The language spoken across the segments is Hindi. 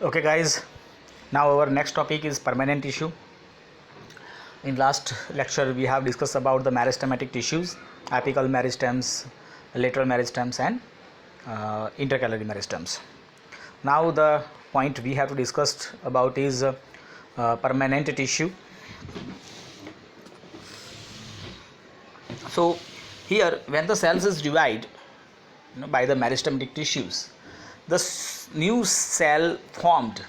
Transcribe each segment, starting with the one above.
Okay guys, now our next topic is permanent tissue. In last lecture we have discussed about the meristematic tissues, apical meristems, lateral meristems and intercalary meristems. Now the point we have to discuss about is permanent tissue. So here when the cells is divided by the meristematic tissues, the new cell formed,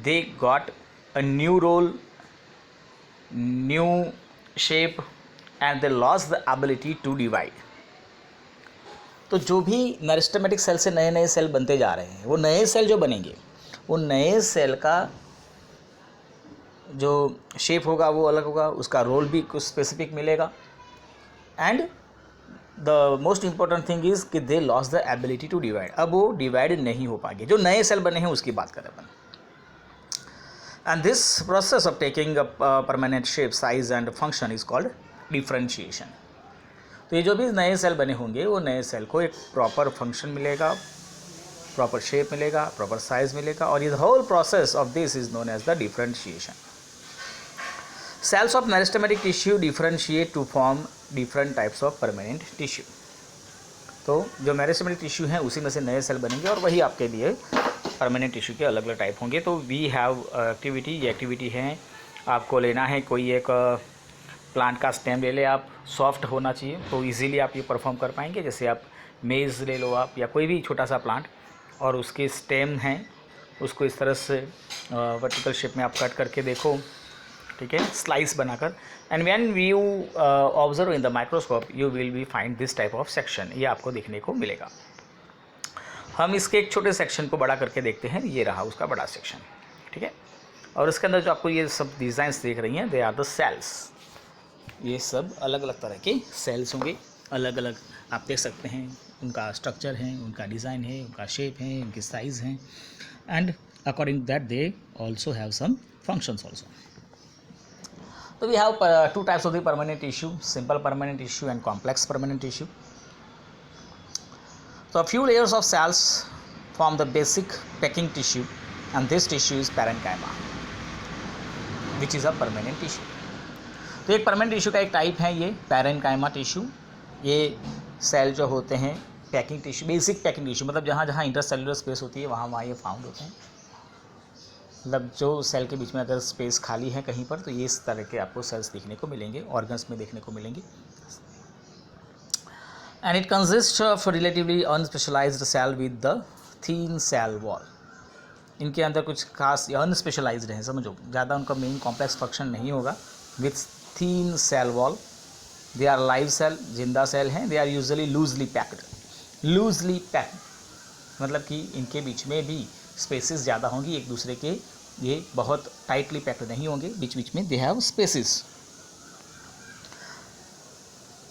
they got a new role, new shape and they lost the ability to divide. तो जो भी मेरिस्टेमेटिक सेल से नए नए सेल बनते जा रहे हैं, वो नए सेल जो बनेंगे, वो नए सेल का जो शेप होगा वो अलग होगा, उसका रोल भी कुछ स्पेसिफिक मिलेगा. And the most important thing is कि they loss the ability to divide. अब वो डिवाइड नहीं हो पाएंगे. जो नए सेल बने हैं उसकी बात करें अपन. And this process of taking a permanent shape, size and function is called differentiation. तो ये जो भी नए सेल बने होंगे वो नए सेल को एक प्रॉपर फंक्शन मिलेगा, प्रॉपर शेप मिलेगा, प्रॉपर साइज मिलेगा, और ये whole process of this is known as the differentiation. Cells of meristematic tissue differentiate to form different types of permanent tissue. तो जो मेरिस्टेमेटिक टिश्यू हैं उसी में से नए सेल बनेंगे और वही आपके लिए परमानेंट टिश्यू के अलग अलग टाइप होंगे. तो वी हैव एक्टिविटी. ये एक्टिविटी है, आपको लेना है कोई एक प्लांट का स्टेम ले ले आप, सॉफ्ट होना चाहिए तो इजीली आप ये परफॉर्म कर पाएंगे. जैसे आप मेज़ ले लो आप, या कोई भी छोटा सा प्लांट, और उसके स्टेम हैं उसको इस तरह से वर्टिकल शेप में आप कट करके देखो, ठीक है, स्लाइस बनाकर. And when you observe in the microscope you will be find this type of section. ये आपको देखने को मिलेगा. हम इसके एक छोटे सेक्शन को बड़ा करके देखते हैं. ये रहा उसका बड़ा सेक्शन, ठीक है. और इसके अंदर जो आपको ये सब डिज़ाइंस देख रही हैं, दे आर द सेल्स. ये सब अलग अलग तरह के सेल्स होंगे, अलग अलग आप देख सकते हैं. उनका स्ट्रक्चर है, उनका डिज़ाइन है, उनका शेप है, उनकी साइज़ हैं, and according to that they also have some functions also. So we have two types of the permanent tissue: simple permanent tissue and complex permanent tissue. So a few layers of cells form the basic packing tissue, and this tissue is parenchyma, which is a permanent tissue. तो एक permanent tissue का एक टाइप है ये parenchyma tissue. ये सेल जो होते हैं packing tissue, basic packing tissue, मतलब जहाँ जहाँ इंटरसेलुलर स्पेस होती है वहाँ ये फाउंड होते हैं. मतलब जो सेल के बीच में अगर स्पेस खाली है कहीं पर, तो ये इस तरह के आपको सेल्स देखने को मिलेंगे, ऑर्गन्स में देखने को मिलेंगे. And it consist of relatively unspecialised cell with the thin cell wall. इनके अंदर कुछ खास अनस्पेशलाइज्ड है, समझो, ज़्यादा उनका मेन कॉम्प्लेक्स फंक्शन नहीं होगा. With thin cell wall. They are live cell, जिंदा सेल हैं. They are usually loosely packed. Loosely packed मतलब कि इनके बीच में भी स्पेसेस ज़्यादा होंगी एक दूसरे के, ये बहुत टाइटली पैक्ड नहीं होंगे, बीच बीच में they have spaces.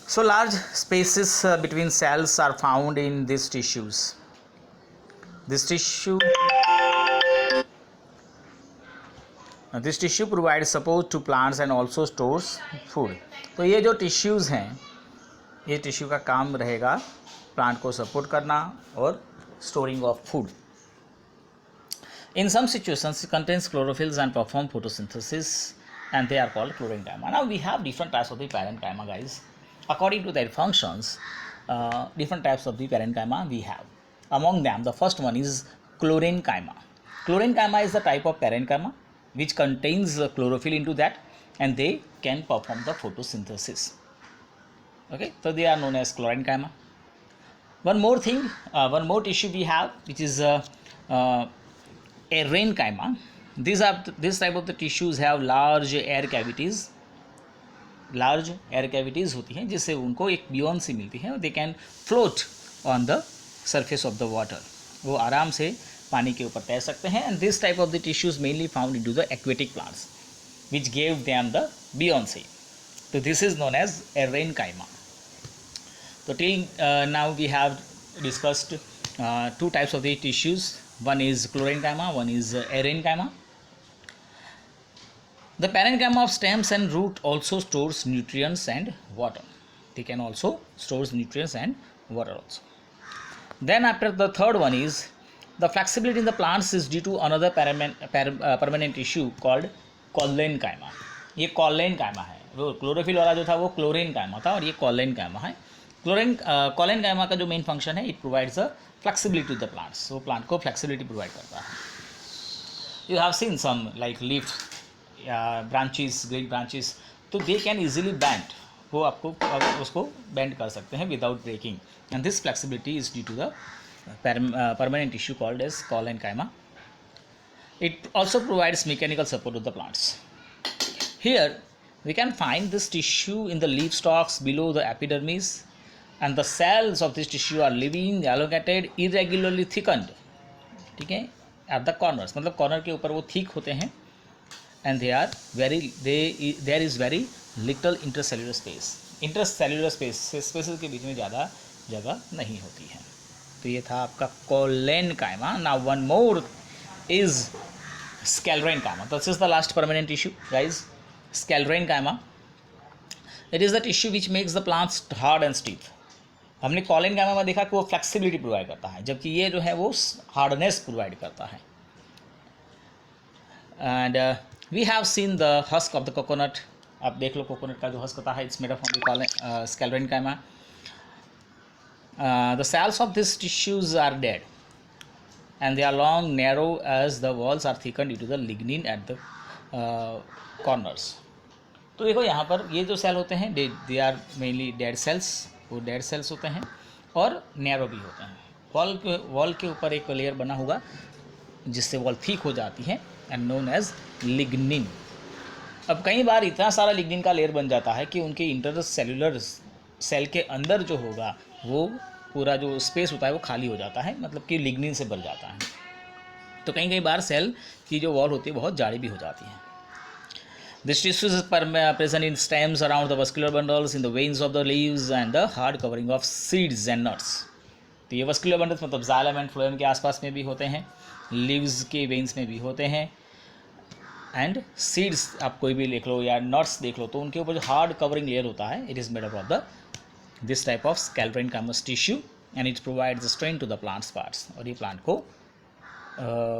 So large spaces between cells are found in this tissues. This tissue provide support to plants and also stores food. तो ये जो टिश्यूज़ हैं, ये टिश्यू का काम रहेगा प्लांट को सपोर्ट करना और storing of food. In some situations, it contains chlorophylls and perform photosynthesis, and they are called chlorenchyma. Now we have different types of the parenchyma, guys. According to their functions, different types of the parenchyma we have. Among them, the first one is chlorenchyma. Chlorenchyma is the type of parenchyma which contains chlorophyll into that, and they can perform the photosynthesis. Okay, so they are known as chlorenchyma. One more thing, one more tissue we have, which is parenchyma. This type of the tissues have large air cavities. Large air cavities होती हैं जिससे उनको एक buoyancy मिलती है. They can float on the surface of the water. वो आराम से पानी के ऊपर तैर सकते हैं. And this type of the tissues mainly found into the aquatic plants, which gave them the buoyancy. So this is known as parenchyma. So till now we have discussed two types of the tissues. One is chlorenchyma, one is parenchyma. The parenchyma of stems and root also stores nutrients and water. They can also store nutrients and water also. Then after the third one is the flexibility in the plants is due to another permanent tissue called collenchyma. ये कॉलेन कायमा है, वो क्लोरोफिल वाला जो था वो क्लोरीन कायमा था, और ये कॉलेन कायमा है। कॉलेन कायमा का जो मेन फंक्शन है, it provides a flexibility to the plants, वो प्लांट को फ्लेक्सिबिलिटी प्रोवाइड करता है। You have seen some like leaf branches, great branches, तो दे कैन इजीली बेंड, वो आपको उसको बेंड कर सकते हैं without breaking, and this flexibility is due to the permanent tissue called as collenchyma. It also provides mechanical support to the plants. Here we can find this tissue in the leaf stalks below the epidermis, and the cells of this tissue are living, elongated, irregularly thickened. ठीक है, at the corners, मतलब कॉर्नर के ऊपर वो थिक होते हैं, and there is very little intercellular space. Intercellular spaces के बीच में ज़्यादा जगह नहीं होती है। तो ये था आपका collenchyma. Now one more is sclerenchyma. This is the last permanent tissue guys, sclerenchyma. It is the tissue which makes the plants hard and stiff. हमने कॉलेनकाइमा में देखा कि वो फ्लेक्सिबिलिटी प्रोवाइड करता है, जबकि ये जो है वो हार्डनेस प्रोवाइड करता है। And we have seen the husk of the coconut. आप देख लो कोकोनट का जो हस्क होता है, it's made up from the sclerenchyma. The cells of these tissues are dead and they are long, narrow as the walls are thickened due to the lignin at the corners. तो देखो यहाँ पर ये जो सेल होते हैं they are mainly dead cells, वो डेड सेल्स होते हैं और नैरो भी होते हैं। वॉल के ऊपर एक लेयर बना होगा जिससे वॉल थिक हो जाती है एंड नोन एज लिग्निन। अब कई बार इतना सारा लिग्निन का लेयर बन जाता है कि उनके इंटर सेलुलर सेल के अंदर जो होगा वो पूरा जो स्पेस होता है वो खाली हो जाता है, मतलब कि लिग्निन से भर जाता है। तो कई बार सेल की जो वॉल होती है बहुत जाड़ी भी हो जाती है। This tissue is present in stems around the vascular bundles, in the veins of the leaves and the hard covering of seeds and nuts. तो ये vascular bundles मतलब जाइलम एंड फ्लोएम के आसपास में भी होते हैं, लीव्स के वेन्स में भी होते हैं, एंड सीड्स आप कोई भी देख लो या नट्स देख लो तो उनके ऊपर जो हार्ड कवरिंग लेयर होता है, it is made up of the this type of sclerenchymous tissue and it provides strength to the plants parts. और ये प्लांट को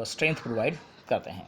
स्ट्रेंथ प्रोवाइड करते हैं।